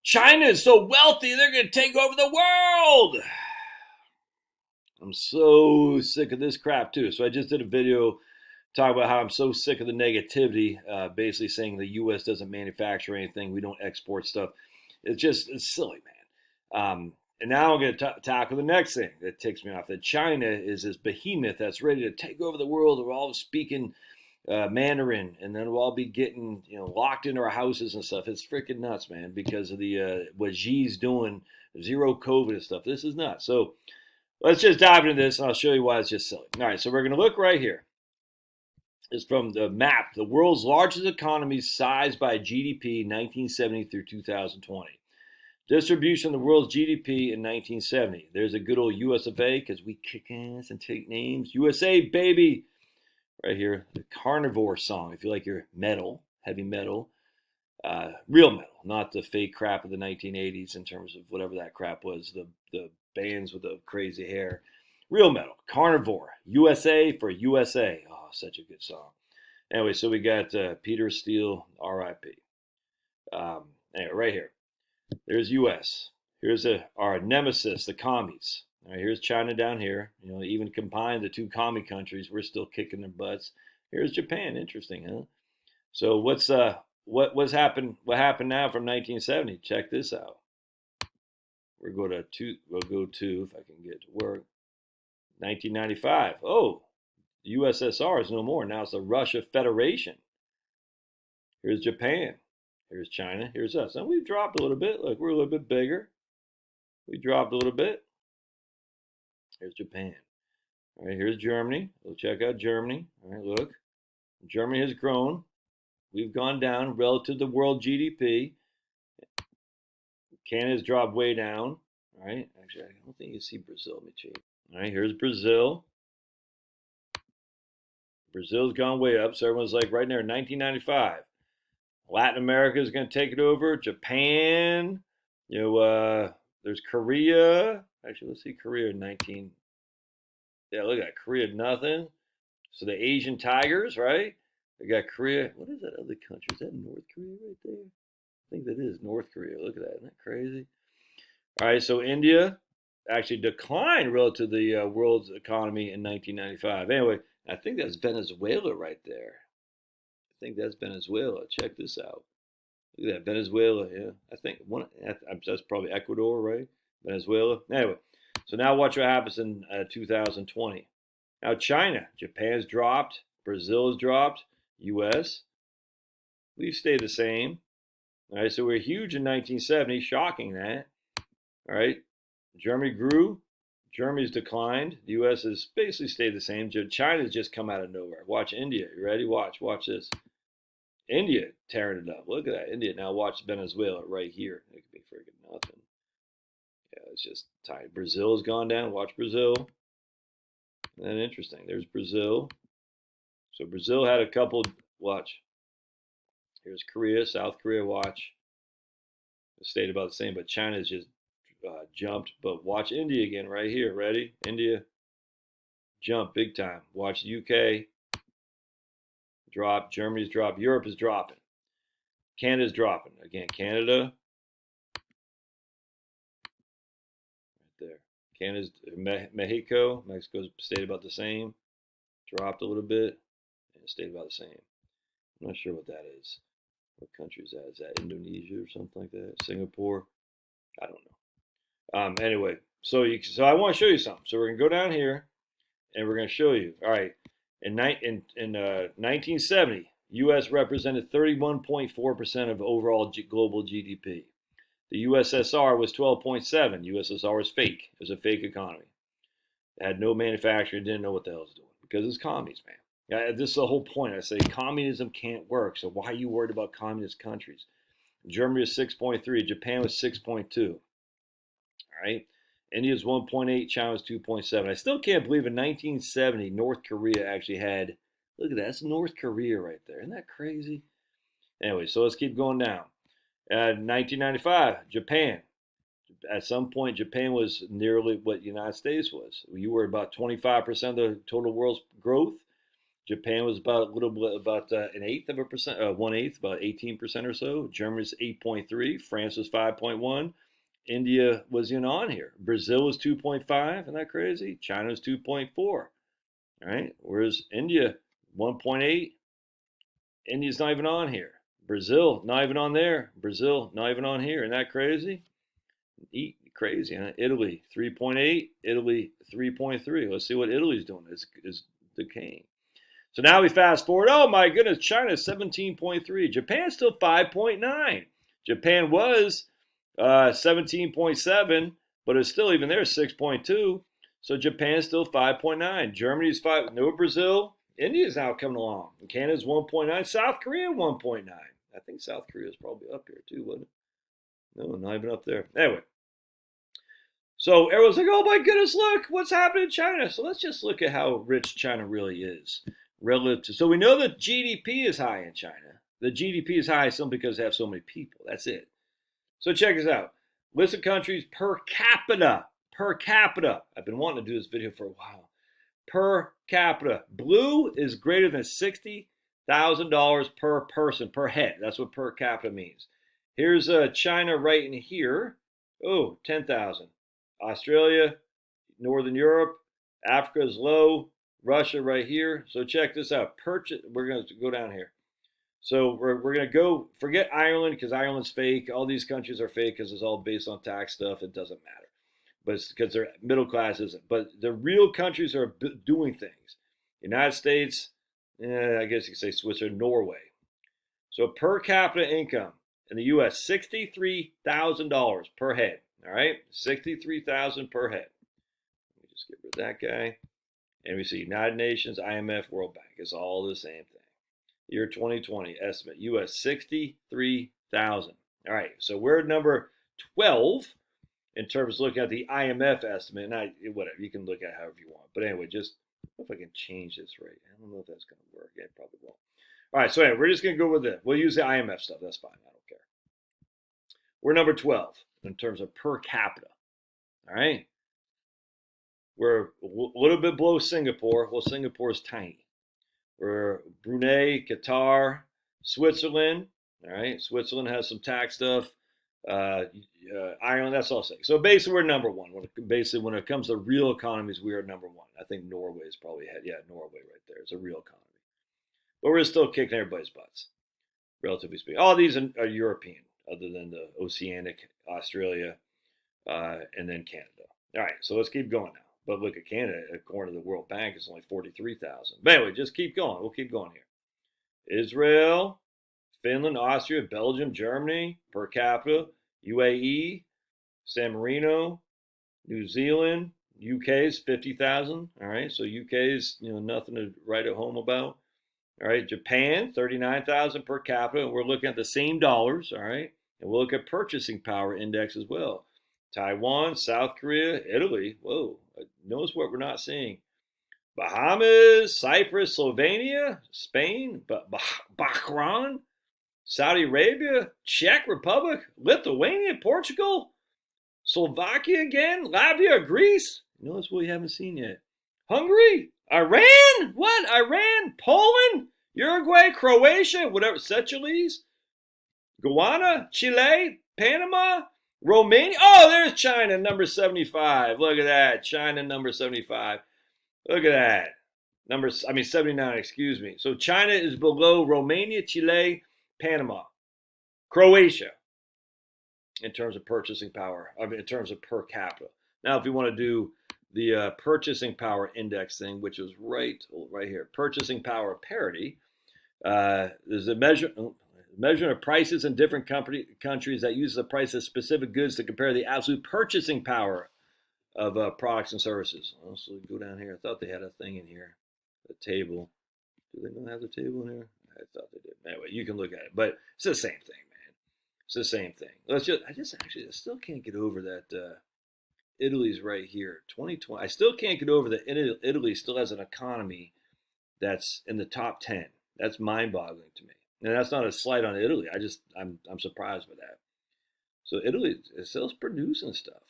China is so wealthy, they're going to take over the world. I'm so sick of this crap, too. So I just did a video talking about how I'm so sick of the negativity, basically saying the U.S. doesn't manufacture anything. We don't export stuff. It's silly, man. And now I'm going to tackle the next thing that ticks me off, that China is this behemoth that's ready to take over the world. We're all speaking Mandarin, and then we'll all be getting locked into our houses and stuff. It's freaking nuts, man, because of the what Xi's doing, zero COVID and stuff. This is nuts. So let's just dive into this, and I'll show you why it's just silly. All right, so we're going to look right here. It's from the map, the world's largest economies sized by GDP 1970 through 2020. Distribution of the world's GDP in 1970. There's a good old US of A, because we kick ass and take names. USA, baby! Right here, the Carnivore song. If you like your metal, heavy metal, real metal, not the fake crap of the 1980s in terms of whatever that crap was, the bands with the crazy hair. Real metal, Carnivore, USA for USA. Oh, such a good song. Anyway, so we got Peter Steele, R.I.P. Anyway, right here. There's US. Here's our nemesis, the commies. All right, here's China down here. Even combined the two commie countries, we're still kicking their butts. Here's Japan. Interesting, huh? So what's happened? What happened now from 1970? Check this out. We'll go to if I can get to work. 1995. Oh, the USSR is no more. Now it's the Russia Federation. Here's Japan. Here's China. Here's us. Now we've dropped a little bit. Look, we're a little bit bigger. We dropped a little bit. Here's Japan. All right, here's Germany. We'll check out Germany. All right, look. Germany has grown. We've gone down relative to world GDP. Canada's dropped way down. All right. Actually, I don't think you see Brazil. Let me check. All right, here's Brazil. Brazil's gone way up. So everyone's like right there, 1995. Latin America is going to take it over. Japan. There's Korea. Actually, let's see Korea in 19. Yeah, look at that. Korea, nothing. So the Asian Tigers, right? They got Korea. What is that other country? Is that North Korea right there? I think that is North Korea. Look at that. Isn't that crazy? All right, so India actually declined relative to the world's economy in 1995. Anyway, I think that's Venezuela right there. I think that's Venezuela. Check this out. Look at that, Venezuela. Yeah, I think that's probably Ecuador, right? Venezuela. Anyway, so now watch what happens in 2020. Now China, Japan's dropped, Brazil has dropped, U.S. We've stayed the same. All right, so we're huge in 1970, shocking that. All right, Germany grew, Germany's declined, the U.S. has basically stayed the same. China's just come out of nowhere. Watch India. You ready? Watch this. India tearing it up. Look at that. India. Now watch Venezuela right here. It could be freaking nothing. Yeah, it's just tight. Brazil has gone down. Watch Brazil. And interesting. There's Brazil. So Brazil had a couple. Watch. Here's Korea, South Korea. Watch. It stayed about the same, but China's just jumped. But watch India again right here. Ready? India. Jump big time. Watch the UK. Drop. Germany's dropped. Europe is dropping. Canada's dropping. Again, Canada. Right there. Canada's Mexico. Mexico's stayed about the same. Dropped a little bit. And stayed about the same. I'm not sure what that is. What country is that? Is that Indonesia or something like that? Singapore? I don't know. Anyway, so I want to show you something. So we're gonna go down here, and we're gonna show you. All right, in 1970, U.S. represented 31.4% of overall global GDP. The USSR was 12.7. USSR was fake. It was a fake economy. It had no manufacturing. Didn't know what the hell it was doing because it's commies, man. This is the whole point. I say communism can't work. So why are you worried about communist countries? Germany was 6.3. Japan was 6.2. All right. India's 1.8. China was 2.7. I still can't believe in 1970 North Korea actually had. Look at that. That's North Korea right there. Isn't that crazy? Anyway, so let's keep going down. 1995, Japan. At some point, Japan was nearly what the United States was. You were about 25% of the total world's growth. Japan was about a little bit about an eighth of a percent, 1/8, about 18% or so. Germany's 8.3. France was 5.1. India was on here. Brazil was 2.5. Isn't that crazy? China's 2.4. All right. Whereas India 1.8. India's not even on here. Brazil not even on there. Brazil not even on here. Isn't that crazy? Crazy, huh? Italy 3.8. Italy 3.3. Let's see what Italy's doing. Is decaying. So now we fast forward. Oh my goodness, China's 17.3. Japan's still 5.9. Japan was 17.7, but it's still even there 6.2. So Japan's still 5.9. Germany's 5. No Brazil. India's now coming along. Canada's 1.9. South Korea 1.9. I think South Korea is probably up here too, wasn't it? No, not even up there. Anyway. So everyone's like, oh my goodness, look, what's happening in China? So let's just look at how rich China really is relative to. So we know that GDP is high in China. The GDP is high simply because they have so many people. That's it. So check this out. List of countries per capita. Per capita. I've been wanting to do this video for a while. Per capita. Blue is greater than $60,000 per person, per head. That's what per capita means. Here's China right in here. Oh, 10,000. Australia, Northern Europe, Africa is low, Russia right here. So check this out. We're going to go down here. So we're going to go, forget Ireland because Ireland's fake. All these countries are fake because it's all based on tax stuff. It doesn't matter. But it's because their middle class isn't. But the real countries are doing things. United States, I guess you could say Switzerland, Norway. So per capita income in the U.S., $63,000 per head. All right, $63,000 per head. Let me just get rid of that guy. And we see United Nations, IMF, World Bank. It's all the same thing. Year 2020 estimate, U.S. 63,000. All right, so we're at number 12 in terms of looking at the IMF estimate. And whatever, you can look at it however you want. But anyway, just if I can change this right. I don't know if that's going to work. It probably won't. All right, so anyway, we're just going to go with it. We'll use the IMF stuff. That's fine. I don't care. We're number 12 in terms of per capita. All right. We're a little bit below Singapore. Well, Singapore is tiny. We're Brunei, Qatar, Switzerland. All right. Switzerland has some tax stuff. Ireland, that's all saying. So basically, we're number one. Basically, when it comes to real economies, we are number one. I think Norway is probably ahead. Yeah, Norway right there is a real economy. But we're still kicking everybody's butts, relatively speaking. All these are European, other than the Oceanic, Australia, and then Canada. All right, so let's keep going now. But look at Canada, according to the World Bank, it's only 43,000. But anyway, just keep going. We'll keep going here. Israel, Finland, Austria, Belgium, Germany, per capita, UAE, San Marino, New Zealand, UK is 50,000. All right, so UK is nothing to write at home about. All right, Japan, 39,000 per capita. We're looking at the same dollars. All right, and we'll look at purchasing power index as well. Taiwan, South Korea, Italy. Whoa, notice what we're not seeing. Bahamas, Cyprus, Slovenia, Spain, Bahrain, Saudi Arabia, Czech Republic, Lithuania, Portugal, Slovakia again, Latvia, Greece. Notice what we haven't seen yet. Hungary, Iran, what? Iran, Poland, Uruguay, Croatia, whatever, Seychelles, Guyana, Chile, Panama, Romania. Oh, there's China, number 75. Look at that. China, number 75. Look at that. 79, excuse me. So China is below Romania, Chile, Panama, Croatia in terms of purchasing power, in terms of per capita. Now, if you want to do the purchasing power index thing, which is right here, purchasing power parity, there's a measurement of prices in different countries that uses the price of specific goods to compare the absolute purchasing power of products and services. So go down here. I thought they had a thing in here, a table. Do they not have the table in here? I thought they did. Anyway, you can look at it, but it's the same thing, man. It's the same thing. I still can't get over that. Italy's right here, 2020. I still can't get over that Italy still has an economy that's in the top 10. That's mind-boggling to me. And that's not a slight on Italy. I'm surprised by that. So Italy is still producing stuff.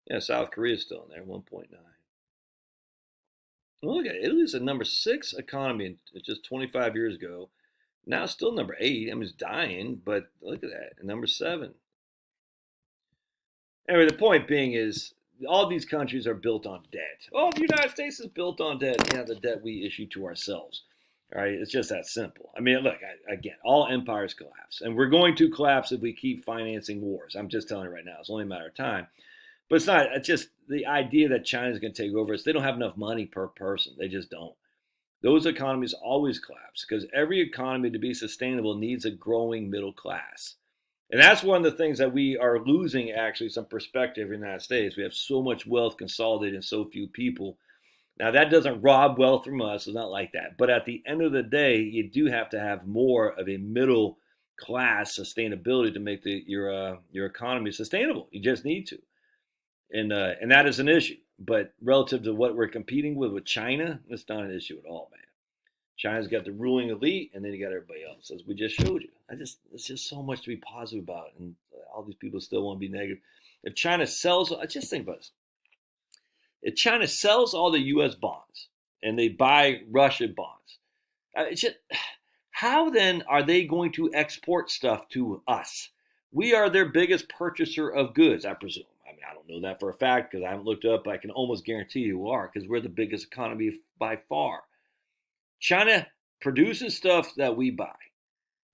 Yeah, South Korea is still in there, 1.9. Well, look at it. Italy's the number 6 economy just 25 years ago. Now still number 8. I mean, it's dying, but look at that. Number 7. Anyway, the point being is all these countries are built on debt. Oh, the United States is built on debt. Yeah, the debt we issue to ourselves. All right, it's just that simple. I mean, look, again, all empires collapse, and we're going to collapse if we keep financing wars. I'm just telling you right now, it's only a matter of time. But it's not. It's just the idea that China's going to take over. They don't have enough money per person. They just don't. Those economies always collapse because every economy to be sustainable needs a growing middle class. And that's one of the things that we are losing, actually, some perspective in the United States. We have so much wealth consolidated in so few people. Now, that doesn't rob wealth from us. It's not like that. But at the end of the day, you do have to have more of a middle class sustainability to make your economy sustainable. You just need to. And that is an issue. But relative to what we're competing with China, it's not an issue at all, man. China's got the ruling elite, and then you got everybody else, as we just showed you. It's just so much to be positive about, and all these people still want to be negative. If China sells, just think about this. If China sells all the U.S. bonds and they buy Russian bonds, how then are they going to export stuff to us? We are their biggest purchaser of goods, I presume. I mean, I don't know that for a fact because I haven't looked up. But I can almost guarantee you are because we're the biggest economy by far. China produces stuff that we buy.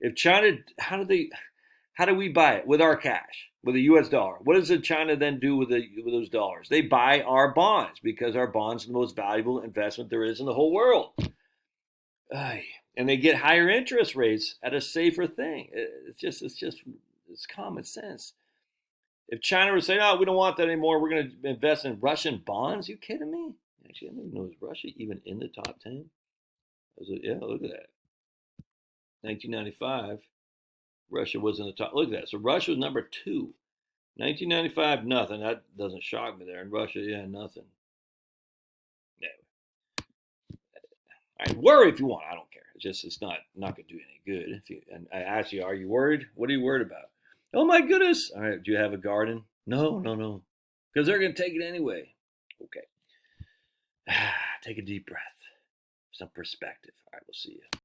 If China, how do we buy it? With our cash, with the U.S. dollar. What does China then do with those dollars? They buy our bonds because our bonds are the most valuable investment there is in the whole world. And they get higher interest rates at a safer thing. It's common sense. If China were to say, "No, we don't want that anymore. We're going to invest in Russian bonds," you kidding me? Actually, I don't even know, is Russia even in the top 10? Yeah, look at that. 1995, Russia was in the top. Look at that. So Russia was number 2. 1995, nothing. That doesn't shock me there. In Russia, yeah, nothing. Yeah. All right, worry if you want. I don't care. It's not going to do any good. And I ask you, are you worried? What are you worried about? Oh my goodness. All right, do you have a garden? No. Because they're going to take it anyway. Okay. Take a deep breath. Some perspective. All right, we'll see you.